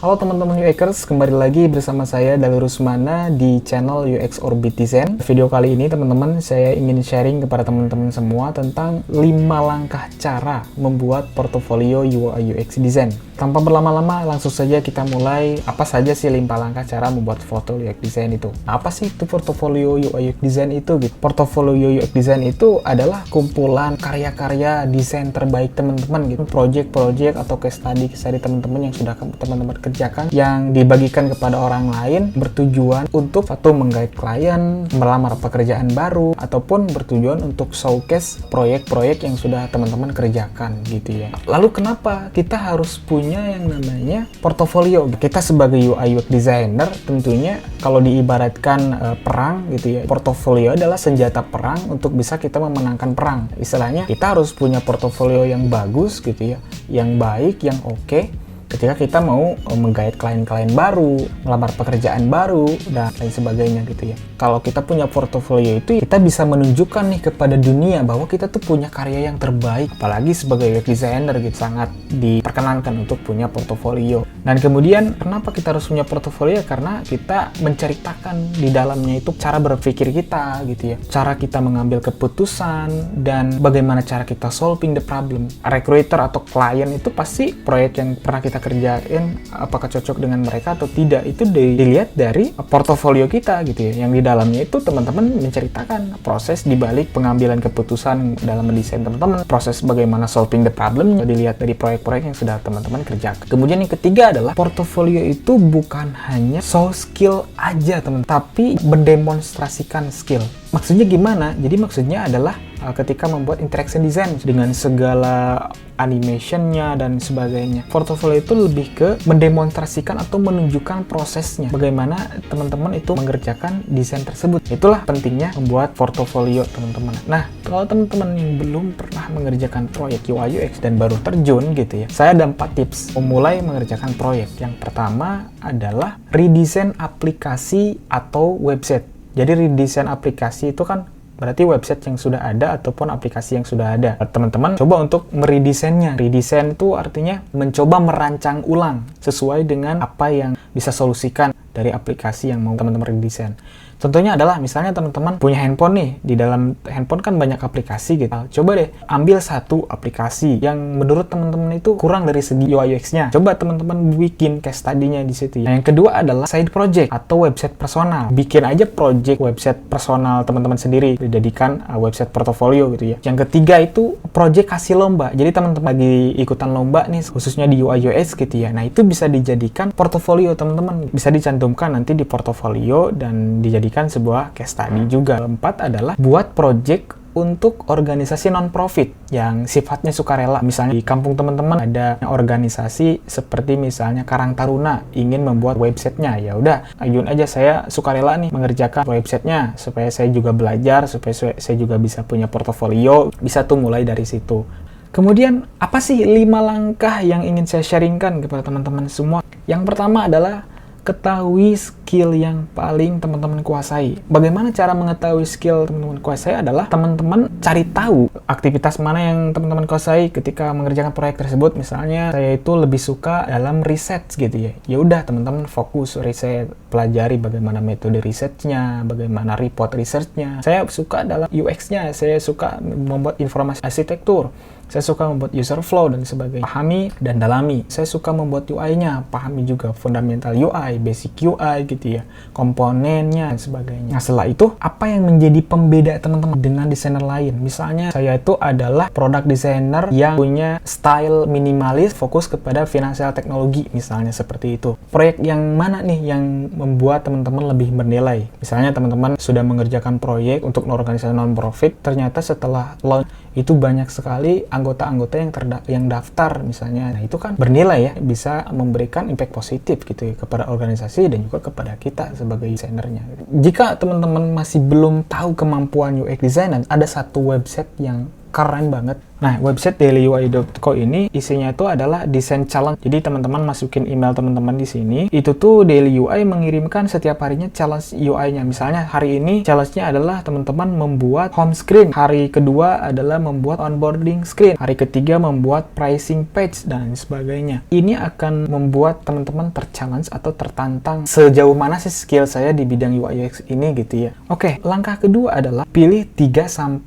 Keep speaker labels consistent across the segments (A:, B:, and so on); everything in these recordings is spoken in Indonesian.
A: Halo teman-teman UXers, kembali lagi bersama saya Daly Rusmana di channel UX Orbit Design. Video kali ini teman-teman, saya ingin sharing kepada teman-teman semua tentang 5 langkah cara membuat portofolio UI UX design. Tanpa berlama-lama, langsung saja kita mulai. Apa saja sih 5 langkah cara membuat portofolio UX design itu? Apa sih itu portofolio UI UX design itu? Portofolio UX design itu adalah kumpulan karya-karya desain terbaik teman-teman gitu. Project atau case study teman-teman yang sudah teman-teman kerjakan, yang dibagikan kepada orang lain, bertujuan untuk satu menggait klien melamar pekerjaan baru, ataupun bertujuan untuk showcase proyek-proyek yang sudah teman-teman kerjakan gitu ya. Lalu kenapa kita harus punya yang namanya portofolio? Kita sebagai UI UX designer tentunya kalau diibaratkan perang gitu ya, portofolio adalah senjata perang untuk bisa kita memenangkan perang. Istilahnya kita harus punya portofolio yang bagus gitu ya, yang baik, yang oke, ketika kita mau menggait klien-klien baru, melamar pekerjaan baru, dan lain sebagainya gitu ya. Kalau kita punya portofolio itu, kita bisa menunjukkan nih kepada dunia bahwa kita tuh punya karya yang terbaik. Apalagi sebagai UX designer gitu, sangat diperkenankan untuk punya portofolio. Dan kemudian, kenapa kita harus punya portofolio? Karena kita menceritakan di dalamnya itu cara berpikir kita gitu ya. Cara kita mengambil keputusan, dan bagaimana cara kita solving the problem. Recruiter atau klien itu pasti proyek yang pernah kita kerjain, apakah cocok dengan mereka atau tidak, itu dilihat dari portofolio kita gitu ya, yang di dalamnya itu teman-teman menceritakan proses dibalik pengambilan keputusan dalam mendesain teman-teman, proses bagaimana solving the problem, dilihat dari proyek-proyek yang sudah teman-teman kerjakan. Kemudian yang ketiga adalah portofolio itu bukan hanya show skill aja teman, tapi mendemonstrasikan skill. Maksudnya gimana? Jadi maksudnya adalah ketika membuat interaction design dengan segala animationnya dan sebagainya. Portofolio itu lebih ke mendemonstrasikan atau menunjukkan prosesnya, bagaimana teman-teman itu mengerjakan desain tersebut. Itulah pentingnya membuat portofolio teman-teman. Nah, kalau teman-teman yang belum pernah mengerjakan proyek UI UX dan baru terjun gitu ya, saya ada 4 tips memulai mengerjakan proyek. Yang pertama adalah redesign aplikasi atau website. Jadi redesign aplikasi itu kan berarti website yang sudah ada ataupun aplikasi yang sudah ada. Teman-teman coba untuk meredesainnya. Redesign itu artinya mencoba merancang ulang sesuai dengan apa yang bisa solusikan dari aplikasi yang mau teman-teman redesain. Contohnya adalah misalnya teman-teman punya handphone nih, di dalam handphone kan banyak aplikasi gitu. Coba deh ambil satu aplikasi yang menurut teman-teman itu kurang dari segi UI UX-nya. Coba teman-teman bikin case study-nya di situ. Nah, yang kedua adalah side project atau website personal. Bikin aja project website personal teman-teman sendiri, dijadikan website portofolio gitu ya. Yang ketiga itu project kasih lomba. Jadi teman-teman lagi ikutan lomba nih, khususnya di UI UX gitu ya. Nah, itu bisa dijadikan portofolio teman-teman. Bisa dicantumkan nanti di portofolio dan dijadikan sebuah case study juga. Keempat adalah buat project untuk organisasi non-profit yang sifatnya sukarela. Misalnya di kampung teman-teman ada organisasi seperti misalnya Karang Taruna ingin membuat websitenya, ya udah ajuin aja, saya sukarela nih mengerjakan websitenya supaya saya juga belajar, supaya saya juga bisa punya portofolio. Bisa tuh mulai dari situ. Kemudian apa sih 5 langkah yang ingin saya sharingkan kepada teman-teman semua? Yang pertama adalah ketahui skill yang paling teman-teman kuasai. Bagaimana cara mengetahui skill teman-teman kuasai adalah teman-teman cari tahu aktivitas mana yang teman-teman kuasai ketika mengerjakan proyek tersebut. Misalnya saya itu lebih suka dalam riset gitu ya. Ya udah teman-teman fokus riset, pelajari bagaimana metode risetnya, bagaimana report researchnya. Saya suka dalam UX-nya, saya suka membuat informasi arsitektur. Saya suka membuat user flow dan sebagainya. Pahami dan dalami. Saya suka membuat UI-nya, pahami juga fundamental UI, basic UI gitu ya, komponennya dan sebagainya. Nah, setelah itu, apa yang menjadi pembeda teman-teman dengan desainer lain? Misalnya, saya itu adalah product designer yang punya style minimalis, fokus kepada financial teknologi, misalnya seperti itu. Proyek yang mana nih yang membuat teman-teman lebih bernilai? Misalnya, teman-teman sudah mengerjakan proyek untuk organisasi non-profit, ternyata setelah launch itu banyak sekali anggota-anggota yang daftar misalnya. Nah, itu kan bernilai ya, bisa memberikan impact positif gitu ya kepada organisasi dan juga kepada kita sebagai desainernya. Jika teman-teman masih belum tahu kemampuan UX designer, ada satu website yang keren banget. Nah, website dailyui.co ini isinya itu adalah desain challenge. Jadi teman-teman masukin email teman-teman di sini. Itu tuh Daily UI mengirimkan setiap harinya challenge UI-nya. Misalnya hari ini challenge-nya adalah teman-teman membuat home screen. Hari kedua adalah membuat onboarding screen. Hari ketiga membuat pricing page dan sebagainya. Ini akan membuat teman-teman terchallenge atau tertantang sejauh mana sih skill saya di bidang UI UX ini gitu ya. Oke, langkah kedua adalah pilih 3-5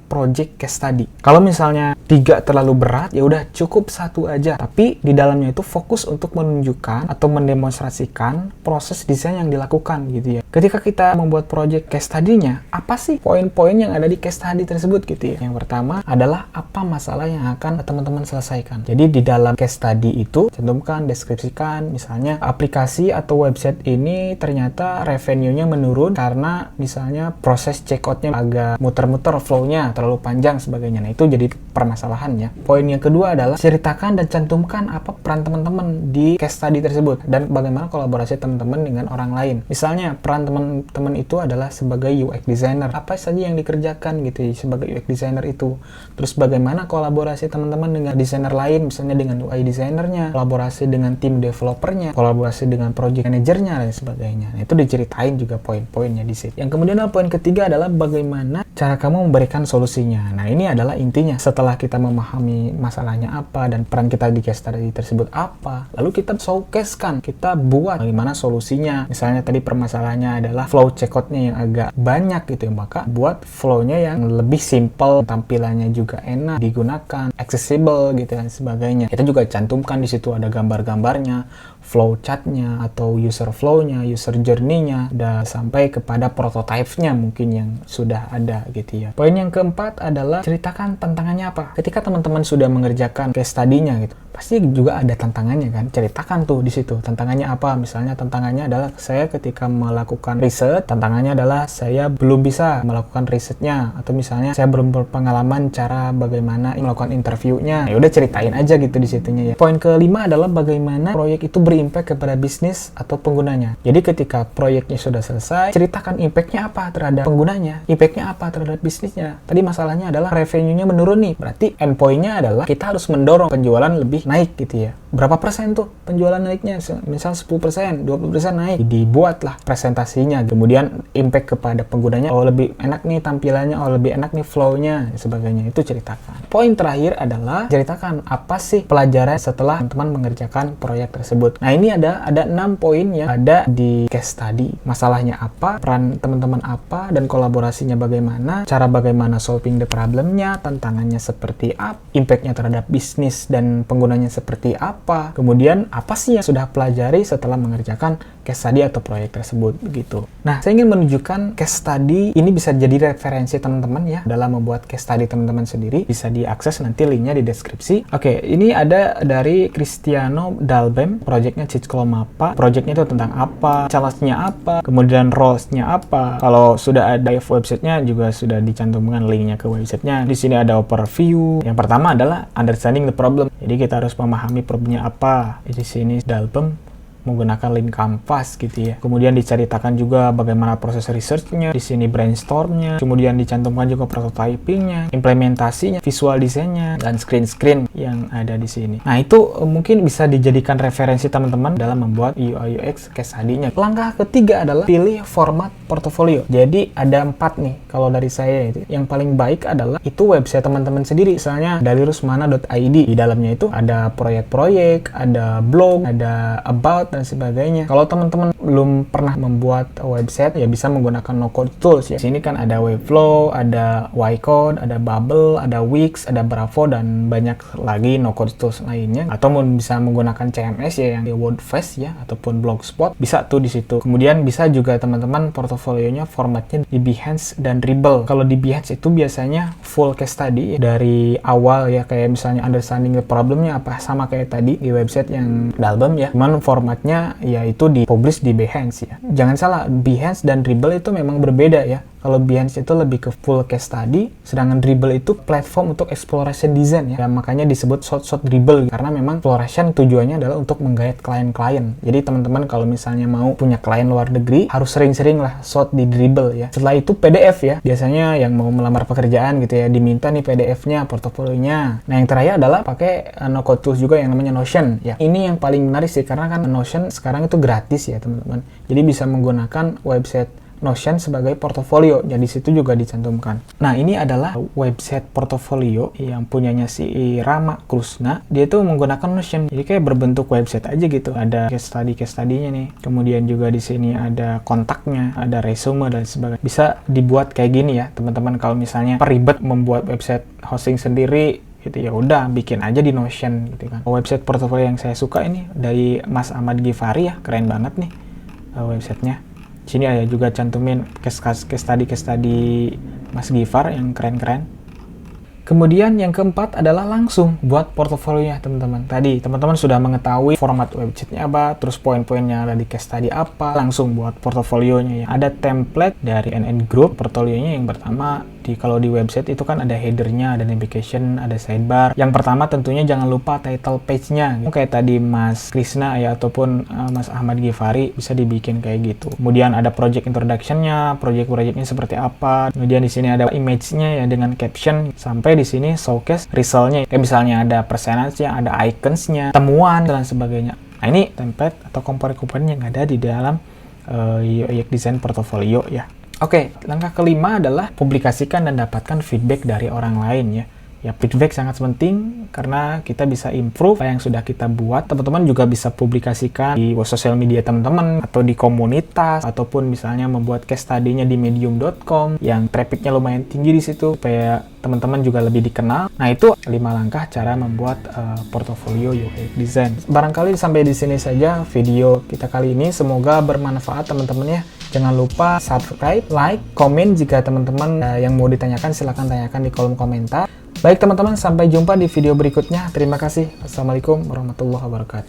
A: project case study. Kalau misalnya 3 terlalu berat, ya udah cukup 1 aja. Tapi di dalamnya itu fokus untuk menunjukkan atau mendemonstrasikan proses desain yang dilakukan gitu ya. Ketika kita membuat project case study-nya, apa sih poin-poin yang ada di case study tersebut gitu ya. Yang pertama adalah apa masalah yang akan teman-teman selesaikan. Jadi di dalam case study itu cantumkan, deskripsikan, misalnya aplikasi atau website ini ternyata revenue-nya menurun karena misalnya proses checkout-nya agak muter-muter, flow-nya terlalu panjang sebagainya. Nah, itu jadi permasalahannya. Poin yang kedua adalah ceritakan dan cantumkan apa peran teman-teman di case study tersebut dan bagaimana kolaborasi teman-teman dengan orang lain. Misalnya peran teman-teman itu adalah sebagai UX designer. Apa saja yang dikerjakan gitu ya sebagai UX designer itu. Terus bagaimana kolaborasi teman-teman dengan desainer lain, misalnya dengan UI designernya, kolaborasi dengan tim developernya, kolaborasi dengan project manajernya dan sebagainya. Nah, itu diceritain juga poin-poinnya di situ. Yang kemudian poin ketiga adalah bagaimana cara kamu memberikan solusinya. Nah, ini adalah intinya. Setelah kita memahami masalahnya apa dan peran kita di case study tersebut apa, lalu kita showcase-kan, kita buat bagaimana solusinya. Misalnya tadi permasalahannya adalah flow checkout-nya yang agak banyak gitu ya, maka buat flow-nya yang lebih simple, tampilannya juga enak digunakan, accessible gitu dan sebagainya. Kita juga cantumkan di situ ada gambar-gambarnya, flow chart-nya atau user flow-nya, user journey-nya, dan sampai kepada prototype-nya mungkin yang sudah ada gitu ya. Poin yang keempat adalah ceritakan tantangannya apa. Ketika teman-teman sudah mengerjakan case study-nya gitu, pasti juga ada tantangannya kan. Ceritakan tuh di situ tantangannya apa. Misalnya tantangannya adalah saya ketika melakukan riset, tantangannya adalah saya belum bisa melakukan risetnya, atau misalnya saya belum berpengalaman cara bagaimana melakukan interviewnya. Ya udah ceritain aja gitu di situnya ya. Poin kelima adalah bagaimana proyek itu berimpact kepada bisnis atau penggunanya. Jadi ketika proyeknya sudah selesai, ceritakan impact-nya apa terhadap penggunanya, impact-nya apa terhadap bisnisnya. Tadi masalahnya adalah revenue-nya menurun nih. Berarti endpoint-nya adalah kita harus mendorong penjualan lebih naik gitu ya. Berapa persen tuh penjualan naiknya? Misal 10%, 20% naik. Dibuatlah presentasinya. Kemudian impact kepada penggunanya, oh lebih enak nih tampilannya, oh lebih enak nih flow-nya, sebagainya. Itu ceritakan. Poin terakhir adalah ceritakan apa sih pelajaran setelah teman-teman mengerjakan proyek tersebut. Nah, ini ada 6 poin yang ada di case study. Masalahnya apa, peran teman-teman apa, dan kolaborasinya bagaimana, cara bagaimana solving the problemnya, tantangannya seperti apa, impact-nya terhadap bisnis dan penggunanya seperti apa, kemudian apa sih yang sudah pelajari setelah mengerjakan case study atau proyek tersebut begitu. Nah, saya ingin menunjukkan case study ini bisa jadi referensi teman-teman ya dalam membuat case study teman-teman sendiri. Bisa diakses nanti linknya di deskripsi. Oke, ini ada dari Cristiano Dalbem, projectnya Ciclomapa. Projectnya itu tentang apa, challenge-nya apa, kemudian roles-nya apa. Kalau sudah ada website-nya juga sudah dicantumkan linknya ke website-nya. Di sini ada overview. Yang pertama adalah understanding the problem. Jadi kita harus memahami problemnya apa. Di sini Dalbem menggunakan link kanvas gitu ya. Kemudian diceritakan juga bagaimana proses research-nya, di sini brainstorm-nya, kemudian dicantumkan juga prototyping-nya, implementasinya, visual design-nya, dan screen-screen yang ada di sini. Nah, itu mungkin bisa dijadikan referensi teman-teman dalam membuat UI UX case study-nya. Langkah ketiga adalah pilih format portofolio. Jadi ada 4 nih kalau dari saya itu. Yang paling baik adalah itu website teman-teman sendiri, misalnya dalirusmana.id. Di dalamnya itu ada proyek-proyek, ada blog, ada about dan sebagainya. Kalau teman-teman belum pernah membuat website, ya bisa menggunakan no-code tools ya. Di sini kan ada Webflow, ada Ycode, ada Bubble, ada Wix, ada Bravo, dan banyak lagi no-code tools lainnya. Atau bisa menggunakan CMS ya, yang di WordPress ya, ataupun Blogspot. Bisa tuh di situ. Kemudian bisa juga teman-teman portofolionya formatnya di Behance dan Dribbble. Kalau di Behance itu biasanya full case study ya, dari awal ya, kayak misalnya understanding the problemnya apa, sama kayak tadi di website yang Dalbem ya. Cuman formatnya yaitu di publish di Behance ya. Jangan salah, Behance dan Dribbble itu memang berbeda ya. Kalau Behance itu lebih ke full case study, sedangkan Dribbble itu platform untuk exploration design ya. Makanya disebut short Dribbble karena memang exploration tujuannya adalah untuk menggait klien-klien. Jadi teman-teman kalau misalnya mau punya klien luar negeri harus sering-sering lah short di Dribbble ya. Setelah itu PDF ya. Biasanya yang mau melamar pekerjaan gitu ya diminta nih PDF-nya, portofolionya. Nah, yang terakhir adalah pakai no-code tools juga yang namanya Notion ya. Ini yang paling menarik sih karena kan Notion sekarang itu gratis ya, teman-teman. Jadi bisa menggunakan website Notion sebagai portofolio, jadi situ juga dicantumkan. Nah, ini adalah website portofolio yang punyanya si Rama Krusna. Dia tuh menggunakan Notion, jadi kayak berbentuk website aja gitu. Ada case study-nya nih. Kemudian juga di sini ada kontaknya, ada resume dan sebagainya. Bisa dibuat kayak gini ya, teman-teman. Kalau misalnya peribet membuat website hosting sendiri, gitu ya udah bikin aja di Notion gitu kan. Website portofolio yang saya suka ini dari Mas Ahmad Ghifari ya, keren banget nih websitenya. Sini ada juga cantumin case study Mas Ghifar yang keren-keren. Kemudian yang keempat adalah langsung buat portofolionya, teman-teman. Tadi teman-teman sudah mengetahui format websitenya apa, terus poin-poinnya ada di case study apa, langsung buat portofolionya ya. Ada template dari NN Group portofolionya. Yang pertama kalau di website itu kan ada headernya, ada navigation, ada sidebar. Yang pertama tentunya jangan lupa title page-nya. Kayak tadi Mas Krishna ya ataupun Mas Ahmad Ghifari bisa dibikin kayak gitu. Kemudian ada project introduction-nya, project-projectnya seperti apa. Kemudian di sini ada image-nya ya dengan caption, sampai di sini showcase result-nya. Kayak misalnya ada percentage-nya, ada icons-nya, temuan dan sebagainya. Nah, ini template atau komponen-komponen yang ada di dalam UX design portofolio ya. Oke, langkah kelima adalah publikasikan dan dapatkan feedback dari orang lain ya. Ya, feedback sangat penting karena kita bisa improve apa yang sudah kita buat. Teman-teman juga bisa publikasikan di sosial media teman-teman atau di komunitas, ataupun misalnya membuat case study-nya di medium.com yang traffic-nya lumayan tinggi di situ supaya teman-teman juga lebih dikenal. Nah, itu 5 langkah cara membuat portofolio UX design. Barangkali sampai di sini saja video kita kali ini. Semoga bermanfaat teman-teman ya. Jangan lupa subscribe, like, komen jika teman-teman yang mau ditanyakan silahkan tanyakan di kolom komentar. Baik teman-teman, sampai jumpa di video berikutnya. Terima kasih. Assalamualaikum warahmatullahi wabarakatuh.